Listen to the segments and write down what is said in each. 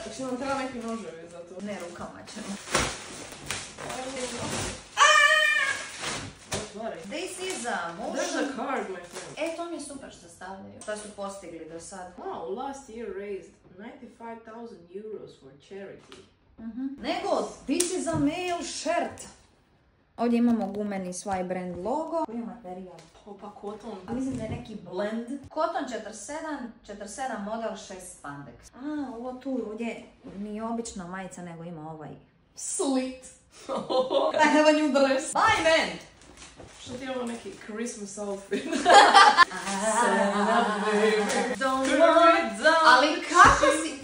Znači nam treba neki noževi za to. Ne, rukama ćemo. This is a motion. There's a card, my friend. To mi je super što stavljaju. Šta su postigli do sad? Wow, last year raised 95,000 euros for charity. Nego, this is a male shirt. Ovdje imamo gumeni Swy brand logo. Koji je materijal? Pa koton. Mislim da je neki blend. Koton 47 model 6 spandex. Ovo tu ovdje nije obična majica, nego ima ovaj slit. I have a new dress. Bye, man! Što ti je ovo neki Christmas outfit? Don't worry, ali kako si...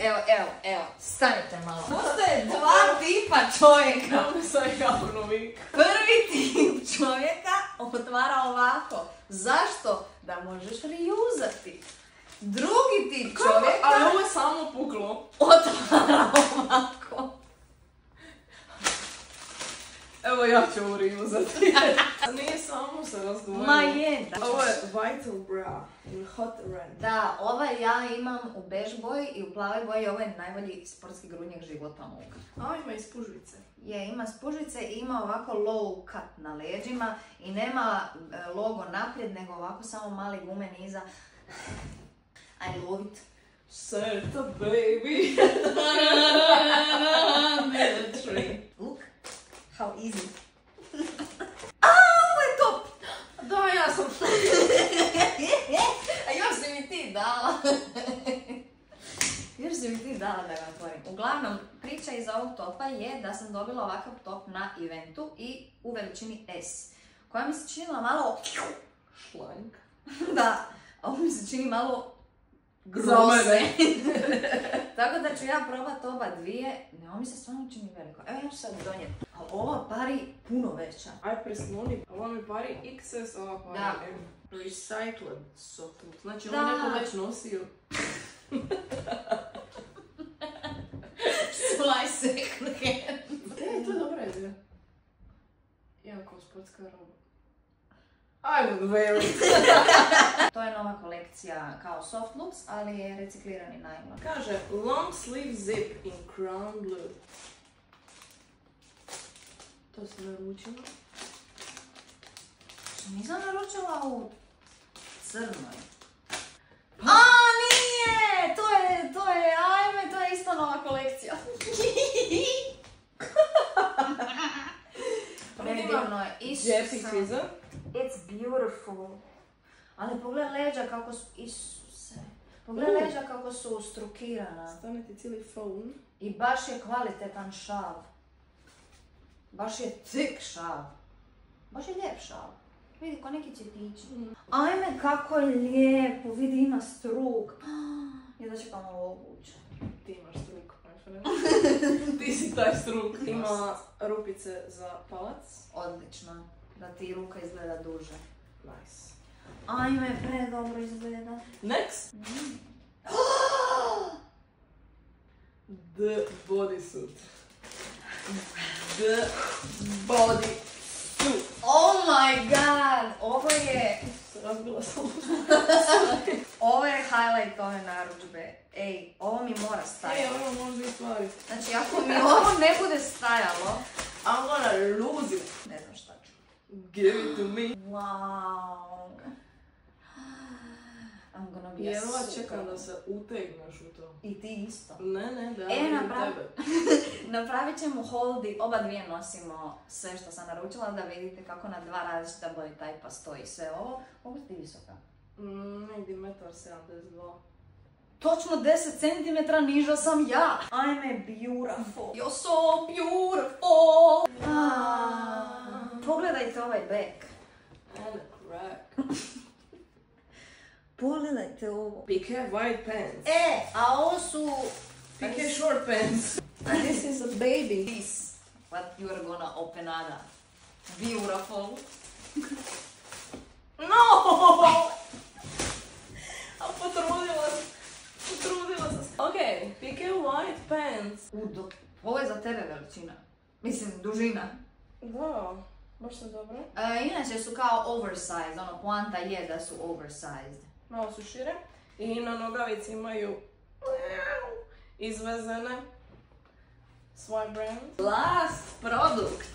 Evo, stanite malo. Postoje dva tipa čovjeka. Ovo sam javno vik. Prvi tip čovjeka otvara ovako. Zašto? Da možeš reusati. Drugi tip čovjeka... Ali ovo je samo puklo. Otvara ovako. Evo ja ću ovo reusati. Nije samo se razdvojilo. Ma je. Ovo je Vital Bra in hot red. Da, ovaj ja imam u bež boji i u plavoj boji. Ovo je najbolji sportski grudnjak života moga. A ima i spužvice. Je, ima spužvice i ima ovako low cut na leđima i nema logo naprijed, nego ovako samo mali gume niza. I love it. Certa baby. Look, how easy. Ovo je top! Da, ja sam. A još si mi ti dala. Još si mi ti dala da ga otvorim. Uglavnom, priča iza ovog topa je da sam dobila ovakav top na eventu i u veličini S. Koja mi se činila malo... Šlank. Da, ovo mi se čini malo... Za mene. Tako da ću ja probat oba dvije. Ne, ovo mi se stvarno čini veliko. Evo ja ću sad donijeti. Ali ova pari puno veća. Aj presloni. Ova mi pari XS, ova pari Da. M. Recycled soft look. Znači Da. ovo neko već nosio. Sly second hand. To je dobra ideja. Jako sportska roba. I would wear it. To je nova kolekcija kao soft looks, ali je reciklirani najlon. Kaže, long sleeve zip in crown blue. To sam naručila. Nisam naručila u crnoj. A, nije! Ajme, to je isto nova kolekcija. Predivno je, Isuse. It's beautiful. Ali pogledaj leđa kako su, Isuse. Pogledaj leđa kako su strukirana. Stane ti cijeli phone. I baš je kvalitetan šal. Baš je thick šal. Baš je lijep šal. Vidi, ko neki cvjetići. Ajme, kako je lijepo. Vidi, ima struk. Jedva čekam ovo obuće. Ti imaš struk, my friend. Ti si taj struk. Ima rupice za palac. Odlično. Da ti ruka izgleda duže. Nice. Ajme, predobro izgleda. Next. The bodysuit. The bodysuit. Oh my god! Ovo je... Razbila sam. Ovo je highlight ove narudžbe. Ej, ovo mi mora stajati. Ovo može biti stvari. Znači, ako mi ovo ne bude stajalo... I'm gonna lose it. Ne znam šta ću. Give it to me. Wow. I'm gonna be a Jedva super. čekam da se utegneš u to. I ti isto. Ne, da E, vidim napravi- tebe. Napravit ćemo holdi, oba dvije nosimo sve što sam naručila da vidite kako na dva različita body type-a stoji sve ovo. Koliko ti visoka? Negdje 1,72 m. Točno 10 cm niža sam ja. I'm beautiful. You're so beautiful. Pogledajte ovaj back. And a crack. Pogledajte ovo. Pique white pants. A ovo su... Pique short pants. This is a baby. This, what you are gonna open Ada. Beautiful. No! A potrudila sam. Ok, pique white pants. Ovo je za tebe veličina. Mislim, dužina. Da, baš su dobro. Inače su kao oversized, ono, poanta je da su oversized. Malo su šire. I na nogavici imaju izvezene. Swipe brand. Last produkt.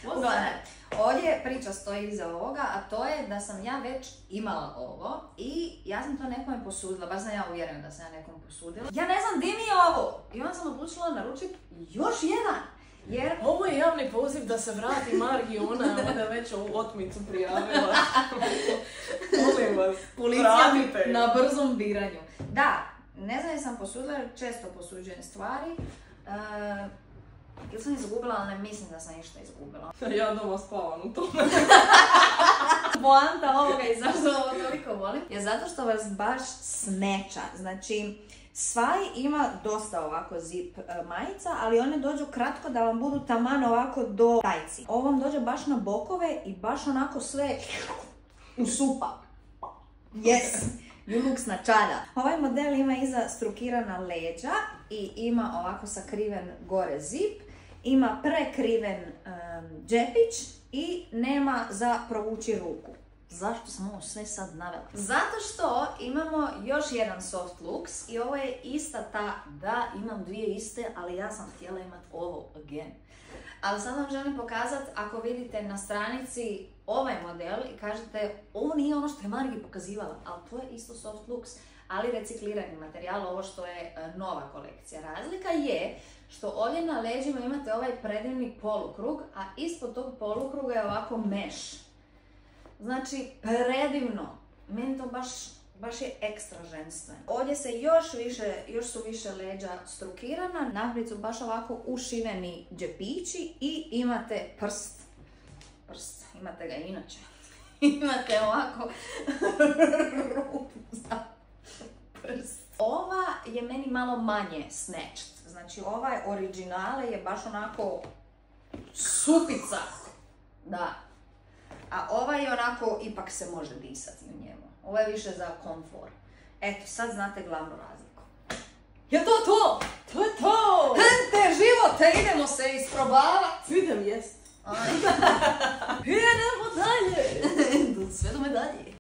Uglavnom, ovdje priča stoji iza ovoga, a to je da sam ja već imala ovo i ja sam to nekome posudila, baš sam ja uvjerena da sam ja nekom posudila. Ja ne znam di mi je ovo i onda sam odlučila naručiti još jedan. Jer... Ovo je javni poziv da se vrati Margi, ona je već ovu otmicu prijavila. Molim vas, policija vratite. Na brzom biranju. Da, ne znam jesam posudila jer često posuđujem stvari. Ili sam izgubila, ali ne mislim da sam ništa izgubila. Ja doma spavam u tome. Poanta ovoga i zašto ovo toliko volim je zato što vas baš smeća. Znači, Svaj ima dosta ovako zip majica, ali one dođu kratko da vam budu taman ovako do tajci. Ovo vam dođe baš na bokove i baš onako sve usupa. Yes! You look snačada. Ovaj model ima iza strukirana leđa i ima ovako sakriven gore zip. Ima prekriven džepić i nema za provući ruku. Zašto sam ovo sve sad navela? Zato što imamo još jedan soft looks i ovo je ista ta, da imam dvije iste, ali ja sam htjela imati ovo again. Ali sad vam želim pokazati, ako vidite na stranici ovaj model i kažete ovo nije ono što je Margi pokazivala, ali to je isto soft looks, ali reciklirani materijal, ovo što je nova kolekcija. Razlika je što ovdje na leđima imate ovaj predivni polukrug, a ispod tog polukruga je ovako mesh. Znači, predivno. Meni to baš je ekstra ženstveno. Ovdje se još su više leđa strukirana, naprijed su baš ovako ušiveni džepići i imate prst, imate ga inače. Imate ovako rupu za prst. Ova je meni malo manje snatched. Znači, ovaj originale je baš onako supica. Da. A ovaj je onako, ipak se može disati u njemu. Ovo je više za komfor. Eto, sad znate glavnu razliku. Je to to? To je to! Hente, živote, idemo se isprobavati. Idem jest. Idemo dalje. Sve do medalje.